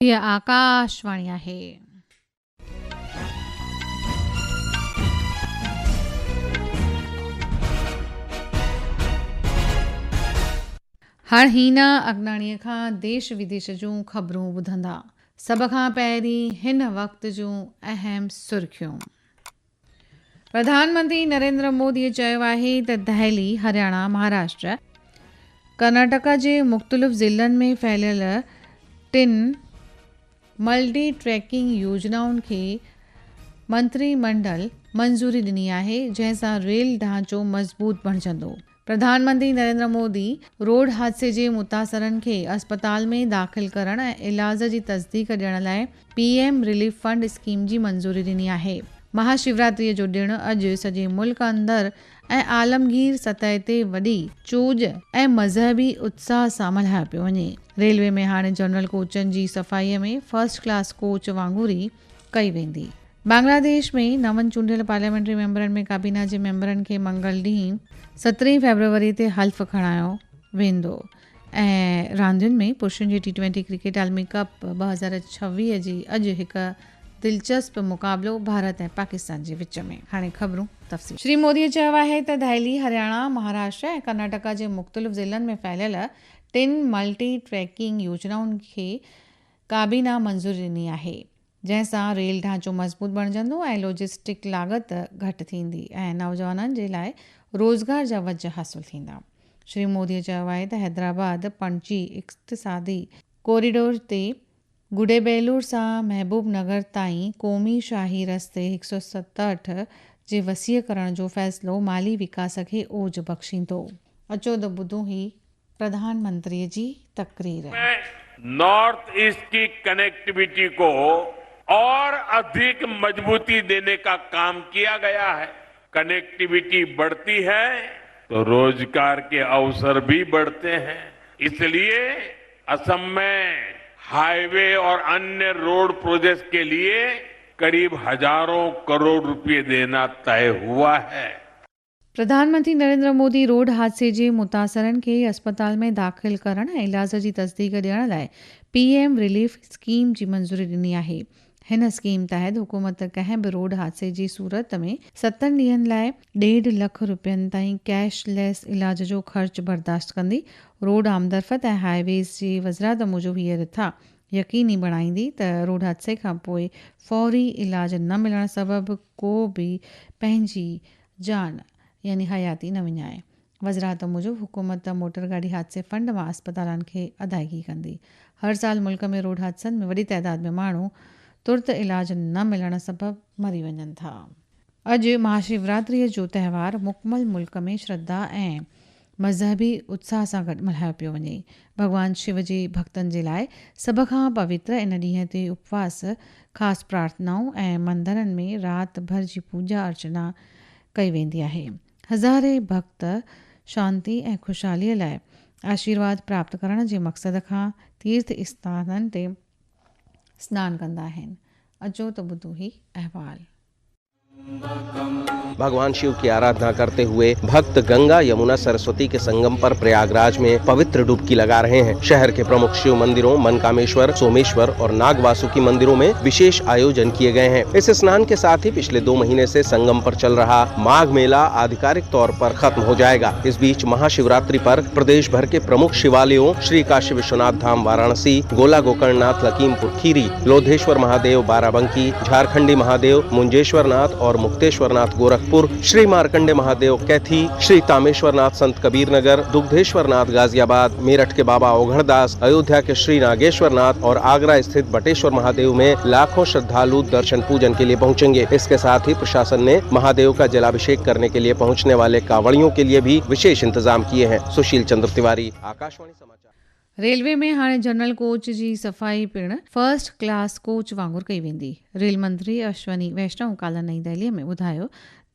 ये आकाशवाणी आहे. हाणे हिन अॻनाणीअ खां देश विदेश जूं ख़बरूं ॿुधंदा. सभ खां पहिरीं हिन वक़्त जूं अहम सुर्ख़ियूं. प्रधानमंत्री नरेंद्र मोदीअ चयो आहे त दहली, हरियाणा, महाराष्ट्र, कर्नाटका जे मुख़्तलिफ़ ज़िलनि में फैलियल 3 मल्टी ट्रैकिंग योजनाउनि खे मंत्रिमंडल मंज़ूरी ॾिनी आहे, जंहिंसां रेल ढांचो मज़बूत बणिजंदो. प्रधानमंत्री नरेंद्र मोदी रोड हादसे जे मुतासरनि खे अस्पताल में दाख़िल करण ऐं इलाज जी तस्दीक ॾियण लाइ पीएम रिलीफ फंड स्कीम जी मंज़ूरी ॾिनी आहे. महाशिवरात्रीअ जो ॾिणु अॼु सॼे मुल्क अंदरि ऐं आलमगीर सतह ते वॾी चोज ऐं मज़हबी उत्साह सां मल्हायो पियो वञे. रेलवे में हाणे जनरल कोचनि जी सफ़ाईअ में फर्स्ट क्लास कोच वांगुरु ई कई वेंदी. बांग्लादेश में नवनि चूंडियल पार्लियामेंट्री मेंबरनि में काबीना जे मेंबरनि खे मंगल ॾींहुं 17 फरवरी ते हल्फ़ खणायो वेंदो ऐं रांदियुनि में पुरुषनि जी T20 क्रिकेट आलमी कप 2026 जी अॼु हिकु दिलचस्प मुक़ाबिलो भारत ऐं पाकिस्तान जे विच में. हाणे ख़बरूं तफ़सील. श्री मोदीअ चयो आहे त दहली, हरियाणा, महाराष्ट्र ऐं कर्नाटका जे मुख़्तलिफ़ ज़िलनि में फैलियल 3 मल्टी ट्रैकिंग योजनाउनि खे काबीना मंज़ूरी ॾिनी आहे, जंहिंसां रेल ढांचो मज़बूत बणिजंदो ऐं लॉजिस्टिक लागत घटि थींदी ऐं नौजवाननि जे लाइ रोज़गार जा वज हासिल थींदा. श्री मोदीअ चयो आहे त हैदराबाद पणजी इक़्तिसादी कॉरिडोर ते गुडेबेलूर सां महबूब नगर ताईं क़ौमी शाही रस्ते 167 जे वसीअ करण जो फ़ैसिलो माली विकास खे ओज बख़्शींदो. अचो त ॿुधूं ही प्रधानमंत्रीअ जी तक़रीर. नॉर्थ ईस्ट की कनेक्टिविटी को और अधिक मजबूती देने का काम किया गया है. कनेक्टिविटी बढ़ती है तो रोजगार के अवसर भी बढ़ते हैं. इसलिए असम में हाईवे और अन्य रोड प्रोजेक्ट के लिए करीब हजारों करोड़ रुपए देना तय हुआ है. प्रधानमंत्री नरेंद्र मोदी रोड हादसे जे मुतासरनि खे अस्पताल में दाख़िल करण ऐं इलाज जी तस्दीक ॾियण लाइ पीएम रिलीफ स्कीम जी मंज़ूरी ॾिनी आहे. हिन स्कीम तहत हुकूमत कंहिं बि रोड हादसे जी सूरत में 7 ॾींहनि लाइ 1.5 लख रुपयनि ताईं कैशलेस इलाज जो ख़र्च बर्दाश्त कंदी. रोड आमदरफ़त ऐं हाईवेज़ जी वज़ारत मूजिबि हीअ रिथा यकीनी बणाईंदी त रोड हादसे खां पोइ फौरी इलाज न मिलण सबबि को बि पंहिंजी जान यानी हयाती न विञाए. वज़ारत मूजिबि हुकूमत मोटर गाॾी हादसे फंड मां अस्पतालनि खे अदायगी कंदी. हर साल मुल्क में रोड हादसनि में वॾी तइदाद में माण्हू तुर्त इलाज न मिलण सबबि मरी वञनि था. अॼु महाशिवरात्रीअ जो तहिवारु मुकमल मुल्क में श्रद्धा ऐं मज़हबी उत्साह सां गॾु मल्हायो पियो वञे. भॻवान शिव जे भक्तनि जे लाइ सभ खां पवित्र इन ॾींहं ते उपवास, ख़ासि प्रार्थनाऊं ऐं मंदरनि में राति भर जी पूॼा अर्चना कई वेंदी आहे. हज़ारे भक्त शांती ऐं ख़ुशहालीअ लाइ आशीर्वाद प्राप्त करण जे मक़सद खां तीर्थ स्थाननि ते स्नान कंदा आहिनि. अचो त ॿुधो ही अहवाल. भगवान शिव की आराधना करते हुए भक्त गंगा, यमुना, सरस्वती के संगम पर प्रयागराज में पवित्र डुबकी लगा रहे हैं. शहर के प्रमुख शिव मंदिरों मनकामेश्वर, सोमेश्वर और नागवासुकी मंदिरों में विशेष आयोजन किए गए हैं. इस स्नान के साथ ही पिछले 2 महीने से संगम पर चल रहा माघ मेला आधिकारिक तौर पर खत्म हो जाएगा. इस बीच महाशिवरात्रि पर प्रदेश भर के प्रमुख शिवालयों श्री काशी विश्वनाथ धाम वाराणसी, गोला गोकर्णनाथ लखीमपुर खीरी, लोधेश्वर महादेव बाराबंकी, झारखंडी महादेव मुंजेश्वर नाथ और मुक्तेश्वर नाथ गोरखपुर, श्री मार्कंडे महादेव कैथी, श्री तामेश्वर नाथ संत कबीर नगर, दुग्धेश्वर नाथ गाजियाबाद, मेरठ के बाबा ओघड़दास, अयोध्या के श्री नागेश्वर नाथ और आगरा स्थित बटेश्वर महादेव में लाखों श्रद्धालु दर्शन पूजन के लिए पहुंचेंगे. इसके साथ ही प्रशासन ने महादेव का जलाभिषेक करने के लिए पहुंचने वाले कांवड़ियों के लिए भी विशेष इंतजाम किए हैं. सुशील चंद्र तिवारी, आकाशवाणी समाचार. रेलवे में हाणे जनरल कोच जी सफ़ाई पिणु फर्स्ट क्लास कोच वांगुरु कई वेंदी. रेल मंत्री अश्वनी वैष्णव काल्ह नई दिल्लीअ में ॿुधायो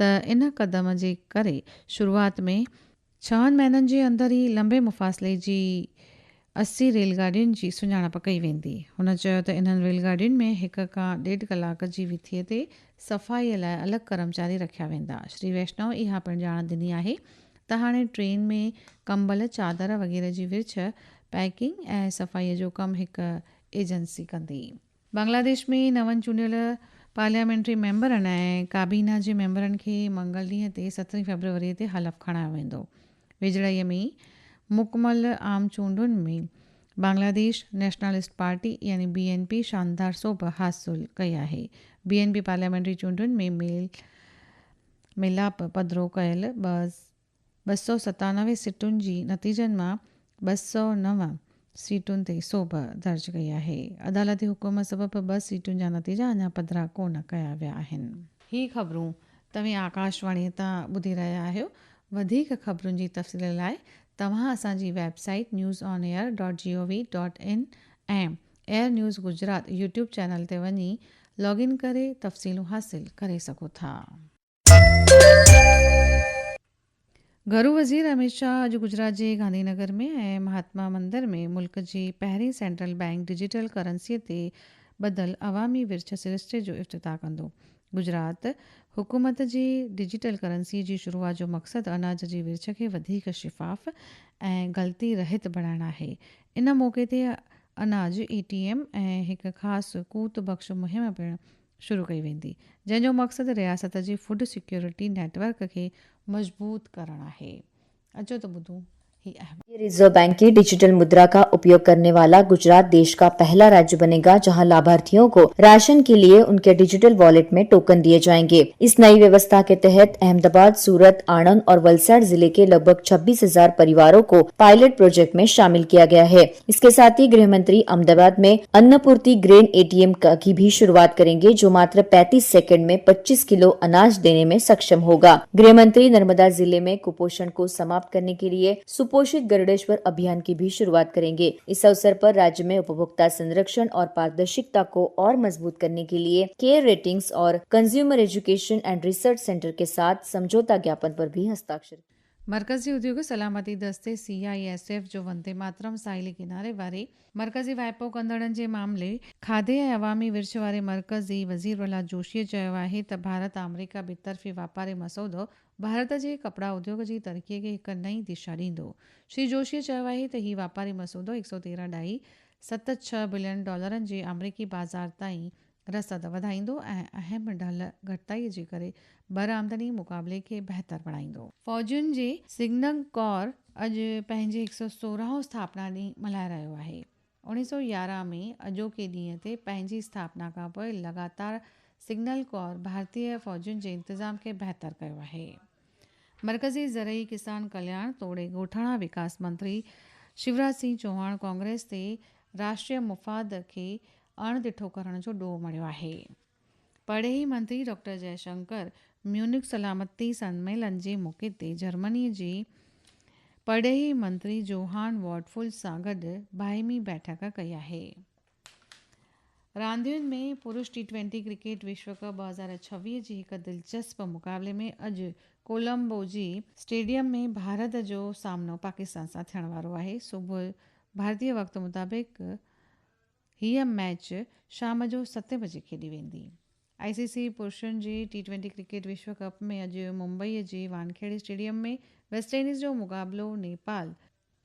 त इन क़दम जे करे शुरूआति में 6 महीननि जे अंदरि ई लंबे मुफ़ासिले जी 80 रेलगाॾियुनि जी सुञाणप कई वेंदी. हुन चयो त इन्हनि रेलगाॾियुनि में 1 खां 1.5 कलाक जी विथीअ ते सफ़ाईअ लाइ अलॻि कर्मचारी रखिया वेंदा. श्री वैष्णव इहा पिणु ॼाण ॾिनी आहे त हाणे ट्रेन में कंबल, चादर वग़ैरह जी विर्छ पैकिंग ऐं सफ़ाईअ जो कमु हिकु एजेंसी कंदी। बांग्लादेश में नवनि चूंडियल पार्लियामेंट्री मेंबरनि ऐं काबीना जे मेंबरनि खे मंगल ॾींहं ते 17 फरवरी ते हलफ़ खणायो वेंदो। वेझड़ाईअ में मुकमल आम चूंडुनि में बांग्लादेश नेशनलिस्ट पार्टी यानी BNP शानदार सोभ हासिल कई आहे। BNP पार्लियामेंट्री चूंडुनि में मिलाप पधिरो कयल 297 सीटुनि जी नतीजनि मां 209 सीटुनि ते सोभ दर्ज कई आहे। अदालती हुकुम सबबि 2 सीटुनि जा नतीजा अञा पधिरा कोन कया विया आहिनि। ही ख़बरूं तव्हां आकाशवाणीअ तां ॿुधी रहिया आहियो। वधीक ख़बरुनि जी तफ़सील लाइ तव्हां असांजी वेबसाइट newsonair.gov.in ऐं air news Gujarat YouTube channel ते वञी लॉगिन करे तफ़सीलूं हासिल करे सघो था। घरू वज़ीर अमित शाह अॼु गुजरात जे गांधीनगर में ऐं महात्मा मंदिर में मुल्क जी पहिरीं सेंट्रल बैंक डिजिटल करंसीअ ते ॿधल अवामी विर्छ सिरिश्ते जो इफ़्तिताह कंदो। गुजरात हुकूमत जी डिजिटल करंसीअ जी शुरूआत जो मक़सदु अनाज जी विर्छ खे वधीक शिफ़ाफ़ ऐं ग़लती रहित बणाइणु आहे। इन मौक़े ते अनाज ATM ऐं हिकु ख़ासि कूत बख़्श मुहिम पिणु शुरू कई वेंदी, जंहिंजो मक़सदु रियासत जी फूड सिक्योरिटी नेटवर्क खे मज़बूत करणु आहे। अचो त ॿुधूं ही अहम। रिजर्व बैंक की डिजिटल मुद्रा का उपयोग करने वाला गुजरात देश का पहला राज्य बनेगा जहां लाभार्थियों को राशन के लिए उनके डिजिटल वॉलेट में टोकन दिए जाएंगे। इस नई व्यवस्था के तहत अहमदाबाद, सूरत, आणंद और वलसाड जिले के लगभग 26,000 परिवारों को पायलट प्रोजेक्ट में शामिल किया गया है। इसके साथ ही गृह मंत्री अहमदाबाद में अन्नपूर्ति ग्रेन ATM की भी शुरुआत करेंगे, जो मात्र 35 सेकंड में 25 किलो अनाज देने में सक्षम होगा। गृह मंत्री नर्मदा जिले में कुपोषण को समाप्त करने के लिए सुपोषित गरुड़ेश्वर अभियान की भी शुरुआत करेंगे। इस अवसर पर राज्य में उपभोक्ता संरक्षण और पारदर्शिता को और मजबूत करने के लिए केयर रेटिंग्स और consumer education and research centre के साथ समझौता ज्ञापन पर भी हस्ताक्षर। मरकज़ी उद्योग सलामती दस्ते CISF जो वंदे मातरम साहिली किनारे वारे मरकज़ी वाइपो कंदड़नि जे मामले खाधे ऐं अवामी विर्छ वारे मरकज़ी वज़ीर प्रहलाद जोशीअ चयो आहे त भारत अमरीका ॿितरफ़ी वापारी मसौदो भारत जे कपड़ा उद्योग जी तरक़ीअ खे हिकु नई दिशा ॾींदो। श्री जोशीअ चयो आहे त हीउ वापारी मसौदो 113.76 बिलियन डॉलरनि जे अमरीकी बाज़ार ताईं रसद वधाईंदो ऐं अहम ढल घटिताईअ जे करे बरामदनी मुक़ाबले खे बहितर बणाईंदो। फ़ौजियुनि जे सिग्नल कोर अॼु पंहिंजे 116हों स्थापना ॾींहुं मल्हाए रहियो आहे। 1911 में अॼोके ॾींहं ते पंहिंजी स्थापना खां पोइ लगातार सिग्नल कोर भारतीय फ़ौजियुनि जे इंतज़ाम खे बहितर कयो आहे। मरकज़ी ज़रई किसान कल्याण तोड़े ॻोठाणा विकास मंत्री शिवराज सिंह चौहान कांग्रेस ते राष्ट्रीय मुफ़ाद खे अणडिठो करण जो ॾोह मणियो आहे। पढ़ेई मंत्री डॉक्टर जयशंकर म्यूनिक सलामती सम्मेलन जे मौक़े ते जर्मनीअ जे पढ़ेई मंत्री जोहान वॉटफुल सां गॾु बाहिमी बैठक कई आहे। रांदियुनि में पुरुष T20 क्रिकेट विश्व कप 2026 जी हिकु दिलचस्प मुक़ाबले में अॼु कोलंबो जी स्टेडियम में भारत जो सामनो पाकिस्तान सां थियण वारो आहे। सुबुह भारतीय वक़्त मुताबिक़ हीअ मैच शाम जो 7 बजे खेॾी वेंदी। ICC पुरुषनि जी T20 क्रिकेट विश्व कप में अॼु मुंबईअ जे वानखेड़े स्टेडियम में वेस्टइंडीज़ जो मुक़ाबलो नेपाल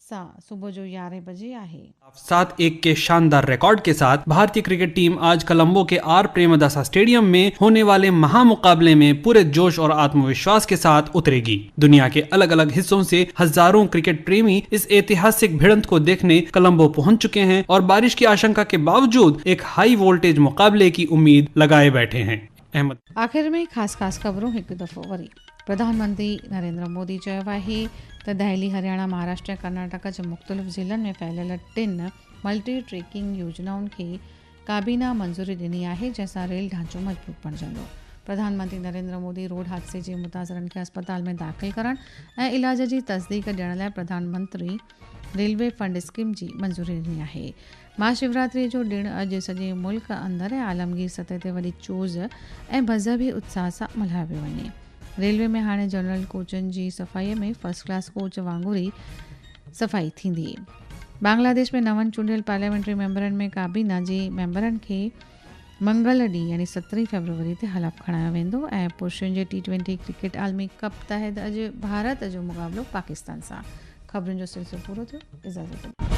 सां सुबुह जो 11 बजे आहे। 7-1 के शानदार रिकॉर्ड के साथ भारतीय क्रिकेट टीम आज कोलंबो के R प्रेमदासा स्टेडियम में होने वाले महामुकाबले में पूरे जोश और आत्मविश्वास के साथ उतरेगी। दुनिया के अलग अलग हिस्सों से हजारों क्रिकेट प्रेमी इस ऐतिहासिक भिड़ंत को देखने कोलंबो पहुंच चुके हैं और बारिश की आशंका के बावजूद एक हाई वोल्टेज मुकाबले की उम्मीद लगाए बैठे हैं। अहमद आख़िर में ख़ासि ख़बरूं हिकु दफ़ो वरी। प्रधानमंत्री नरेंद्र मोदी चयो आहे त दिल्ली, हरियाणा, महाराष्ट्र ऐं कर्नाटक जे मुख़्तलिफ़ ज़िलनि में फैलियल 3 मल्टी ट्रैकिंग योजनाउनि खे काबीना मंज़ूरी ॾिनी आहे, जंहिंसां रेल ढांचो मज़बूत बणिजंदो। प्रधानमंत्री नरेंद्र मोदी रोड हादसे जे मुताज़रनि खे अस्पताल में दाख़िल करण ऐं इलाज जी तस्दीक ॾियण लाइ प्रधानमंत्री रेलवे फंड स्कीम जी मंज़ूरी ॾिनी आहे। महाशिवरात्रि जो ॾिणु अॼु सॼे मुल्क अंदरि ऐं आलमगीर सतह ते वॾी चोज ऐं मज़हबी उत्साह सां मल्हायो पियो वञे। रेलवे में हाणे जनरल कोचनि जी सफ़ाईअ में फर्स्ट क्लास कोच वांगुरु ई सफ़ाई थींदी। बांग्लादेश में नवनि चूंडियल पार्लियामेंट्री मेंबरनि में काबीना जे मेंबरनि खे मंगल ॾींहुं यानी 17 फरवरी ते हलफ़ खणायो वेंदो ऐं पुरुषनि जे T20 क्रिकेट आलमी कप तहत अॼु भारत जो मुक़ाबलो पाकिस्तान सां। ख़बरुनि जो सिलसिलो पूरो थियो। इजाज़त।